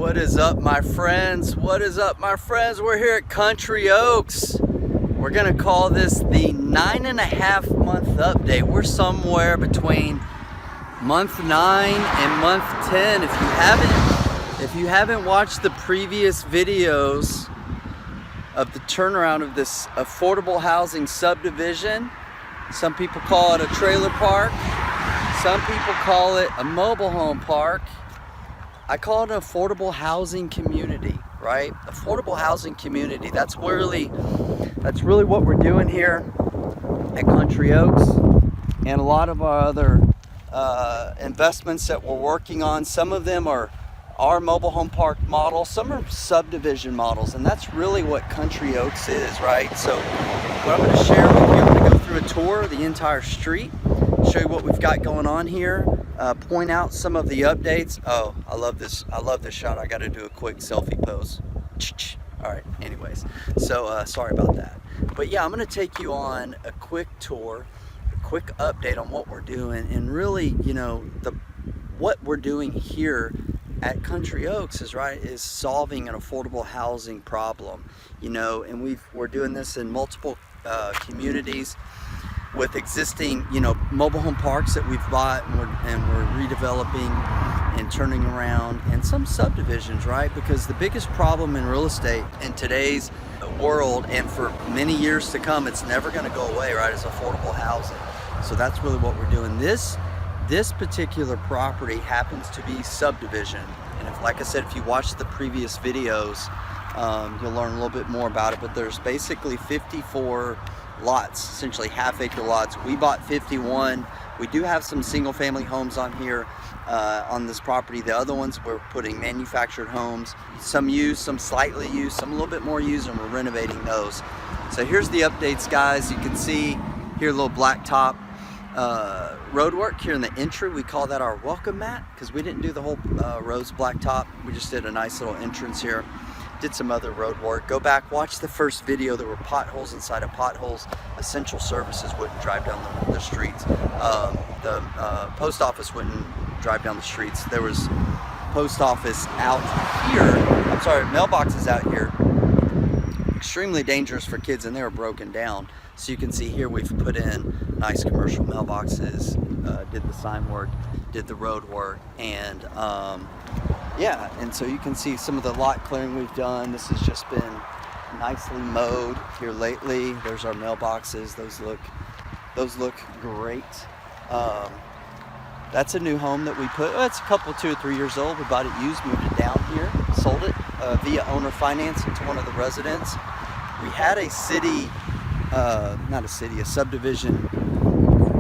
What is up, my friends? What is up, my friends? We're here at Country Oaks. We're gonna call this the 9.5 month update. We're somewhere between month 9 and month 10. If you haven't watched the previous videos of the turnaround of this affordable housing subdivision, some people call it a trailer park, some people call it a mobile home park. I call it an affordable housing community, right? Affordable housing community. That's really what we're doing here at Country Oaks, and a lot of our other investments that we're working on. Some of them are our mobile home park model, some are subdivision models, and that's really what Country Oaks is, right? So what I'm going to share with you, I'm going to go through a tour of the entire street, show you what we've got going on here, point out some of the updates. Oh, I love this shot. I got to do a quick selfie pose. All right, anyways, so sorry about that, but yeah, I'm going to take you on a quick tour, a quick update on what we're doing, and really, you know, what we're doing here at Country Oaks is solving an affordable housing problem, you know, and we're doing this in multiple communities with existing, you know, mobile home parks that we've bought, and we're redeveloping and turning around, and some subdivisions, right? Because the biggest problem in real estate in today's world, and for many years to come, it's never going to go away, right, is affordable housing. So that's really what we're doing. This particular property happens to be subdivision, and like I said, if you watch the previous videos, you'll learn a little bit more about it. But there's basically 54 lots, essentially half-acre lots. We bought 51. We do have some single-family homes on here on this property. The other ones, we're putting manufactured homes, some used, some slightly used, some a little bit more used, and we're renovating those. So here's the updates, guys. You can see here a little blacktop road work here in the entry. We call that our welcome mat, because we didn't do the whole roads blacktop. We just did a nice little entrance here. Did some other road work. Go back, watch the first video. There were potholes inside of potholes. Essential services wouldn't drive down the streets. The post office wouldn't drive down the streets. There was post office out here. I'm sorry, mailboxes out here. Extremely dangerous for kids, and they were broken down. So you can see here we've put in nice commercial mailboxes, did the sign work, did the road work, and yeah, and so you can see some of the lot clearing we've done. This has just been nicely mowed here lately. There's our mailboxes. Those look great. That's a new home that we put. It's a couple, 2 or 3 years old. We bought it used, moved it down here, sold it via owner financing to one of the residents. We had a subdivision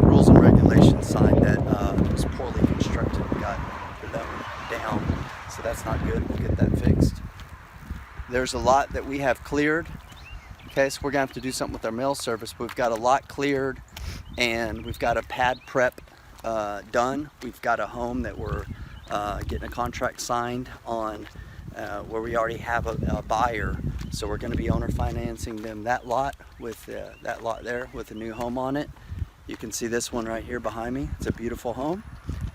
rules and regulations sign that was poorly constructed. We got that one down, so that's not good. We'll get that fixed. There's a lot that we have cleared. Okay, so we're gonna have to do something with our mail service, but we've got a lot cleared, and we've got a pad prep done. We've got a home that we're getting a contract signed on, where we already have a buyer. So we're going to be owner financing them that lot with that lot there with a new home on it. You can see this one right here behind me. It's a beautiful home,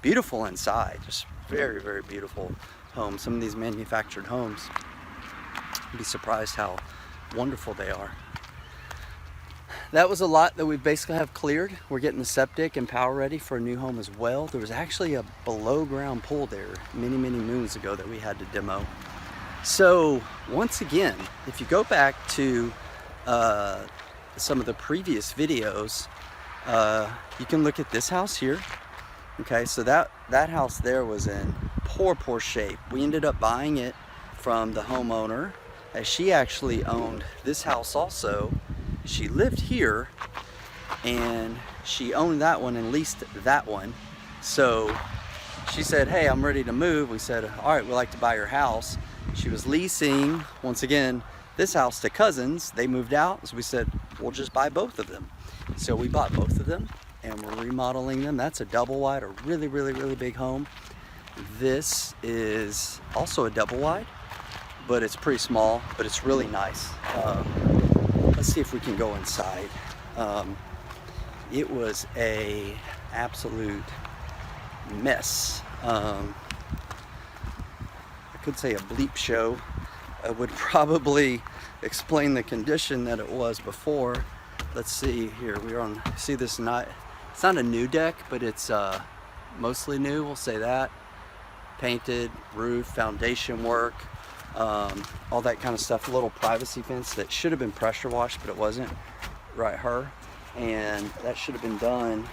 beautiful inside, just very, very beautiful home. Some of these manufactured homes, you'd be surprised how wonderful they are. That was a lot that we basically have cleared. We're getting the septic and power ready for a new home as well. There was actually a below ground pool there many moons ago that we had to demo. So once again, if you go back to some of the previous videos, you can look at this house here. Okay, so that house there was in poor shape. We ended up buying it from the homeowner, as she actually owned this house also. She lived here, and she owned that one and leased that one. So she said, hey, I'm ready to move. We said, all right, we'd like to buy your house. She was leasing, once again, this house to cousins. They moved out, so we said, we'll just buy both of them. So we bought both of them, and we're remodeling them. That's a double wide, a really big home. This is also a double wide, but it's pretty small, but it's really nice. Let's see if we can go inside. It was a absolute mess. I could say a bleep show, would probably explain the condition that it was before. Let's see here, we're on, see this night, it's not a new deck, but it's mostly new, we'll say that. Painted, roof, foundation work, all that kind of stuff. A little privacy fence that should have been pressure washed, but it wasn't, right her, and that should have been done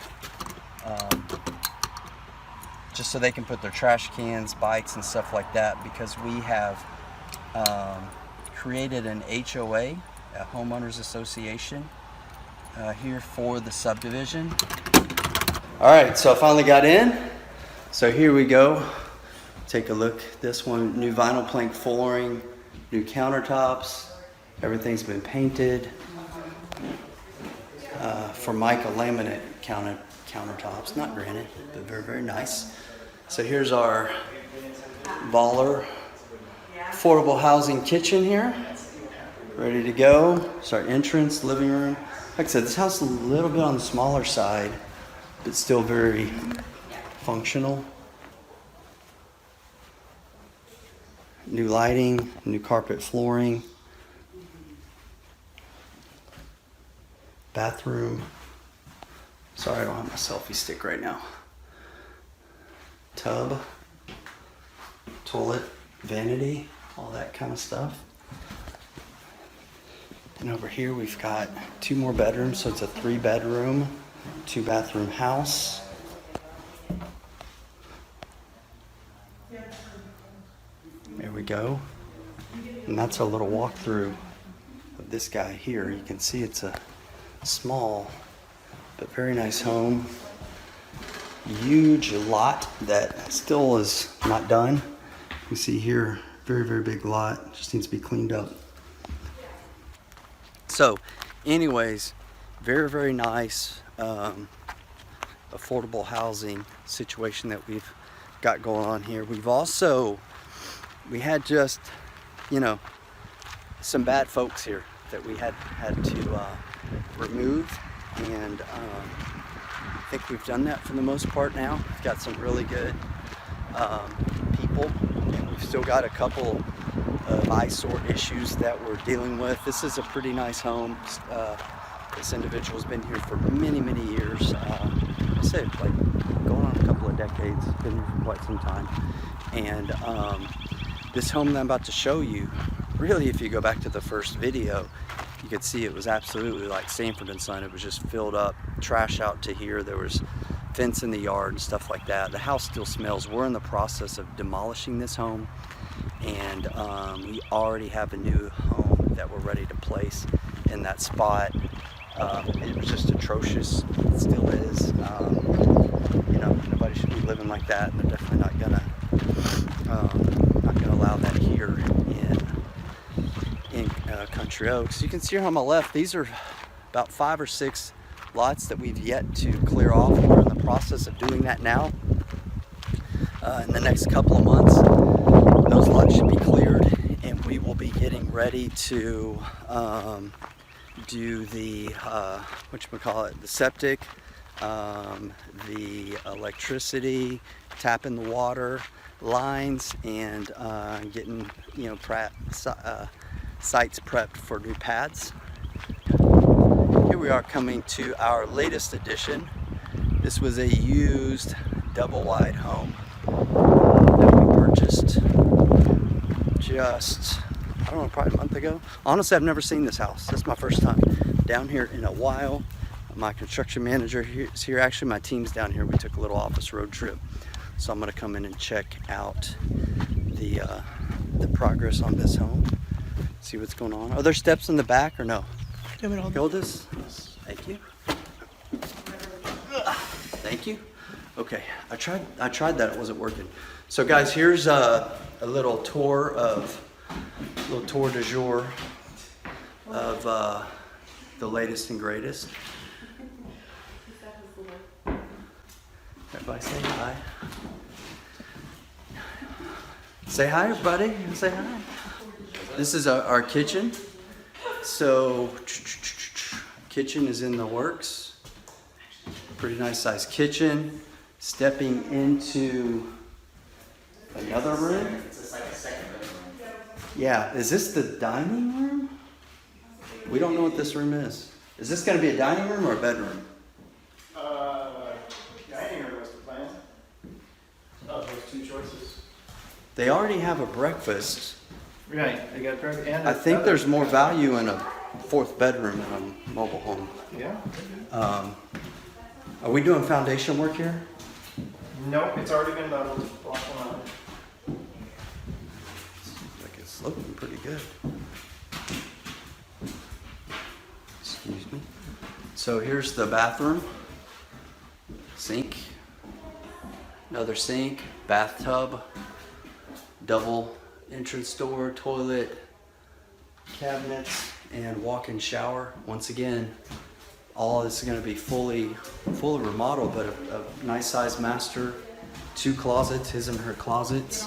just so they can put their trash cans, bikes, and stuff like that, because we have created an HOA, a homeowners association, here for the subdivision. All right, so I finally got in. So here we go. Take a look. This one, new vinyl plank flooring, new countertops. Everything's been painted. Formica laminate countertops, not granite, but very, very nice. So here's our baller affordable housing kitchen here, ready to go. It's our entrance, living room. Like I said, this house is a little bit on the smaller side, but still very functional. New lighting, new carpet flooring. Bathroom. Sorry, I don't have my selfie stick right now. Tub, toilet, vanity, all that kind of stuff. And over here we've got 2 more bedrooms, so it's a 3-bedroom, 2-bathroom house. There we go. And that's a little walkthrough of this guy here. You can see it's a small but very nice home. Huge lot that still is not done. You see here, very, very big lot. Just needs to be cleaned up. So anyways, very, very nice affordable housing situation that we've got going on here. We had just, you know, some bad folks here that we had to remove, and I think we've done that for the most part now. We've got some really good people, and we've still got a couple of eyesore issues that we're dealing with. This is a pretty nice home. This individual's been here for many, many years. I say like going on a couple of decades. Been here for quite some time. And this home that I'm about to show you, really, if you go back to the first video, you could see it was absolutely like Sanford and Son. It was just filled up, trash out to here. There was fence in the yard and stuff like that. The house still smells. We're in the process of demolishing this home, and we already have a new home that we're ready to place in that spot. It was just atrocious. It still is. You know, nobody should be living like that, and they're definitely not gonna allow that here in Country Oaks. You can see here on my left, these are about 5 or 6 lots that we've yet to clear off. We're in the process of doing that now. In the next couple of months, those lots should be cleared, and we will be getting ready to do the the septic, the electricity, tapping the water lines, and getting, you know, sites prepped for new pads. Here we are coming to our latest addition. This was a used double wide home that we purchased just, I don't know, probably a month ago. Honestly, I've never seen this house. This is my first time down here in a while. My construction manager is here. Actually, my team's down here. We took a little office road trip. So I'm gonna come in and check out the progress on this home. See what's going on. Are there steps in the back or no? Do you want me to hold this? Thank you. Thank you. Okay, I tried that, it wasn't working. So guys, here's a little tour du jour of the latest and greatest. Everybody say hi. Say hi, everybody. Say hi. This is our kitchen. So, kitchen is in the works. Pretty nice sized kitchen. Stepping into another room. second bedroom. Yeah, is this the dining room? We don't know what this room is. Is this gonna be a dining room or a bedroom? Dining room was the plan. Oh, there's two choices. They already have a breakfast. Right, they got breakfast and. I think there's more value in a fourth bedroom in a mobile home. Yeah. Are we doing foundation work here? Nope, it's already been leveled. Block one out. Like it's looking pretty good. Excuse me. So here's the bathroom. Sink. Another sink. Bathtub. Double entrance door, toilet, cabinets, and walk-in shower. Once again, all this is going to be fully remodeled, but a nice sized master, 2 closets, his and her closets.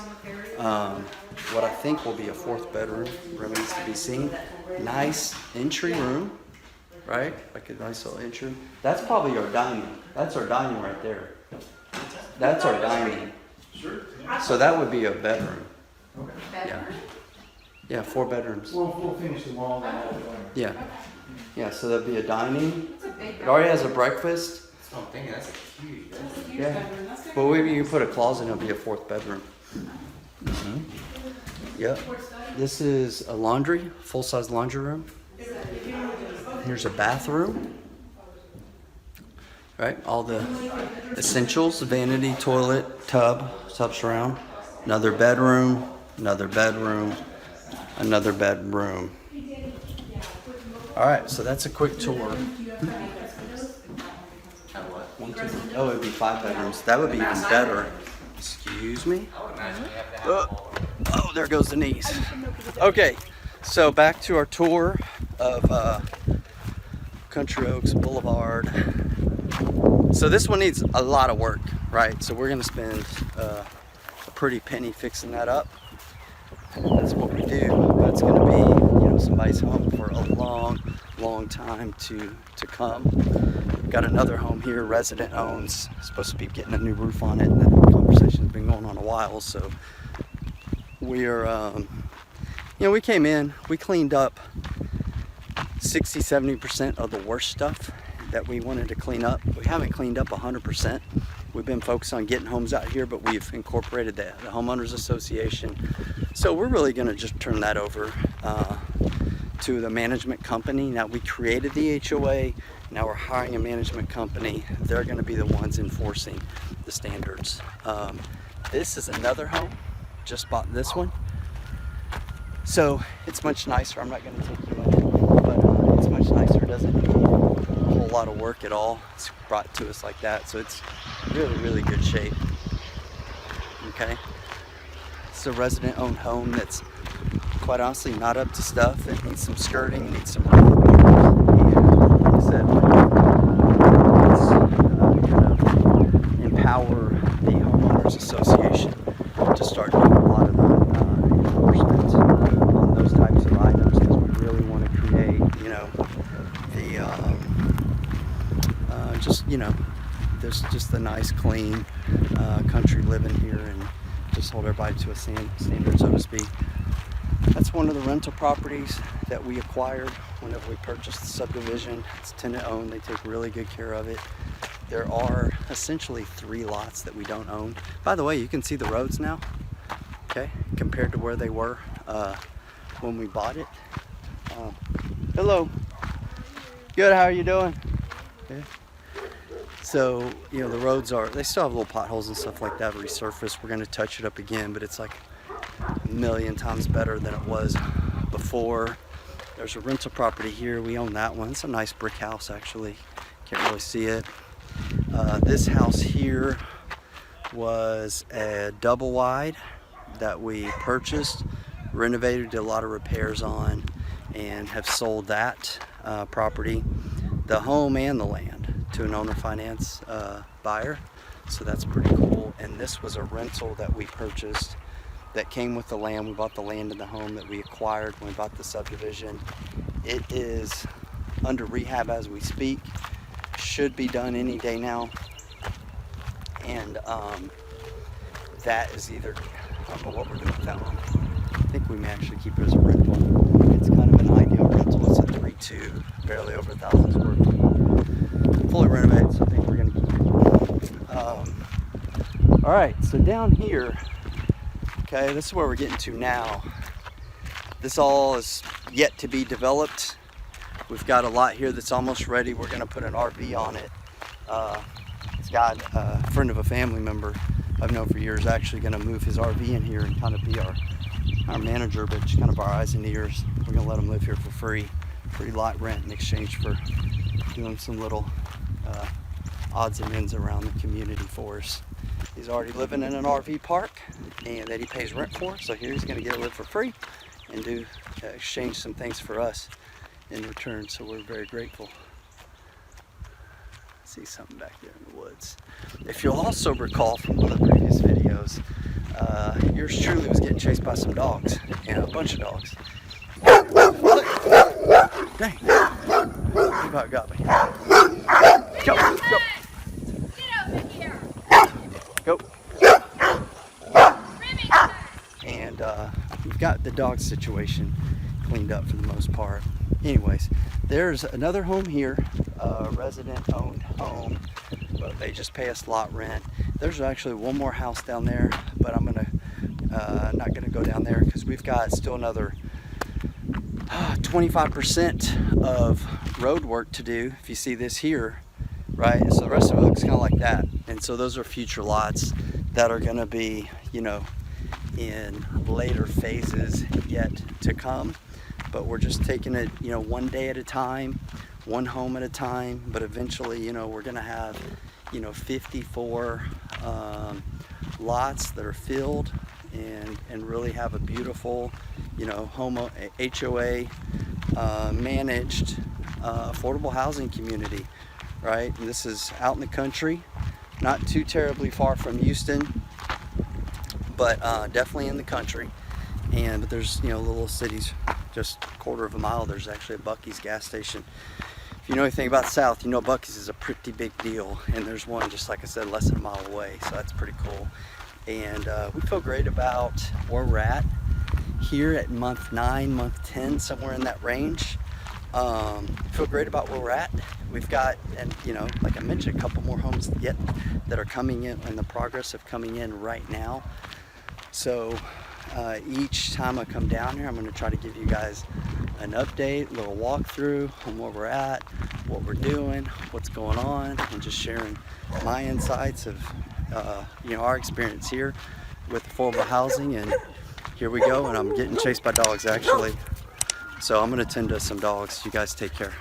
What I think will be a fourth bedroom remains to be seen. Nice entry room, right? Like a nice little entry. That's probably our dining. That's our dining right there. That's our dining. Sure. So that would be a bedroom. Okay. Yeah. Yeah, 4 bedrooms. We'll finish the wall and all the way. Yeah. Yeah, so that'd be a dining. It already has a breakfast. That's what I'm thinking. That's a huge. Yeah. Well, maybe you can put a closet and it'll be a 4th bedroom. Yep. This is a laundry, full-size laundry room. Here's a bathroom. Right, all the essentials, vanity, toilet, tub surround. Another bedroom, another bedroom, another bedroom. All right, so that's a quick tour. Oh, it'd be 5 bedrooms. That would be even better. Excuse me. Oh, there goes the knees. Okay, so back to our tour of Country Oaks Boulevard. So this one needs a lot of work, right? So we're gonna spend a pretty penny fixing that up. That's what we do. But it's gonna be, you know, somebody's home for a long time to come. We've got another home here, resident owns, supposed to be getting a new roof on it, and that conversation's been going on a while. So we're, you know, we came in, we cleaned up 60-70% of the worst stuff that we wanted to clean up. We haven't cleaned up 100%. We've been focused on getting homes out here, but we've incorporated the homeowners association. So we're really going to just turn that over to the management company. Now, we created the HOA. Now we're hiring a management company. They're going to be the ones enforcing the standards. This is another home. Just bought this one. So it's much nicer. I'm not going to take you in, but it's much nicer. It doesn't need a whole lot of work at all. It's brought to us like that. So it's really good shape. Okay. It's a resident owned home that's quite honestly not up to stuff. It needs some skirting, needs some roof repairs. And like I said, let's empower the homeowners association to start doing a lot of the enforcement on those types of items, because we really want to create, you know, the just, you know, there's just the nice, clean country living here, and just hold everybody to a standard, so to speak. That's one of the rental properties that we acquired whenever we purchased the subdivision. It's tenant owned. They take really good care of it. There are essentially 3 lots that we don't own. By the way, you can see the roads now, okay, compared to where they were when we bought it. Hello. Good, how are you doing? Okay. So, you know, the roads they still have little potholes and stuff like that resurfaced. We're going to touch it up again, but it's like a million times better than it was before. There's a rental property here. We own that one. It's a nice brick house, actually. Can't really see it. This house here was a double wide that we purchased, renovated, did a lot of repairs on, and have sold that property, the home and the land, to an owner finance buyer. So that's pretty cool. And this was a rental that we purchased that came with the land. We bought the land and the home that we acquired when we bought the subdivision. It is under rehab as we speak. Should be done any day now. And that is either, I don't know what we're doing with that one. we may actually keep it as a rental. It's kind of an ideal rental. It's a 3-2, barely over 1,000 square feet. Fully renovated, so I think we're going to keep it. All right, so down here, okay, this is where we're getting to now. This all is yet to be developed. We've got a lot here that's almost ready. We're going to put an RV on it. Scott, a friend of a family member I've known for years, actually going to move his RV in here and kind of be our manager, but just kind of our eyes and ears. We're going to let him live here for free, pretty light rent in exchange for doing some little odds and ends around the community for us. He's already living in an RV park and that he pays rent for, so here he's going to get to live for free and do exchange some things for us in return, so we're very grateful. See something back there in the woods. If you'll also recall from one of the previous videos, yours truly was getting chased by some dogs, a bunch of dogs. Dang, he about got me. Go, go. Get over here. Go. And we've got the dog situation cleaned up for the most part. Anyways, there's another home here, resident-owned home, but they just pay us lot rent. There's actually one more house down there, but I'm not gonna go down there because we've got still another 25% of road work to do. If you see this here, right? So the rest of it looks kind of like that, and so those are future lots that are gonna be, in later phases yet to come. But we're just taking it, one day at a time, one home at a time. But eventually, we're gonna have, 54 lots that are filled and really have a beautiful, home HOA managed affordable housing community, right? And this is out in the country, not too terribly far from Houston, but definitely in the country. But there's, little cities. Just a quarter of a mile, there's actually a Buc-ee's gas station. If you know anything about the South, you know Buc-ee's is a pretty big deal, and there's one, just like I said, less than a mile away, so that's pretty cool. And we feel great about where we're at here at month 9, month 10, somewhere in that range. Feel great about where we're at. We've got, and like I mentioned, a couple more homes yet that are coming in the progress of coming in right now. So each time I come down here, I'm going to try to give you guys an update, a little walkthrough on where we're at, what we're doing, what's going on, and just sharing my insights of our experience here with affordable housing. And here we go, and I'm getting chased by dogs actually, so I'm going to tend to some dogs. You guys take care.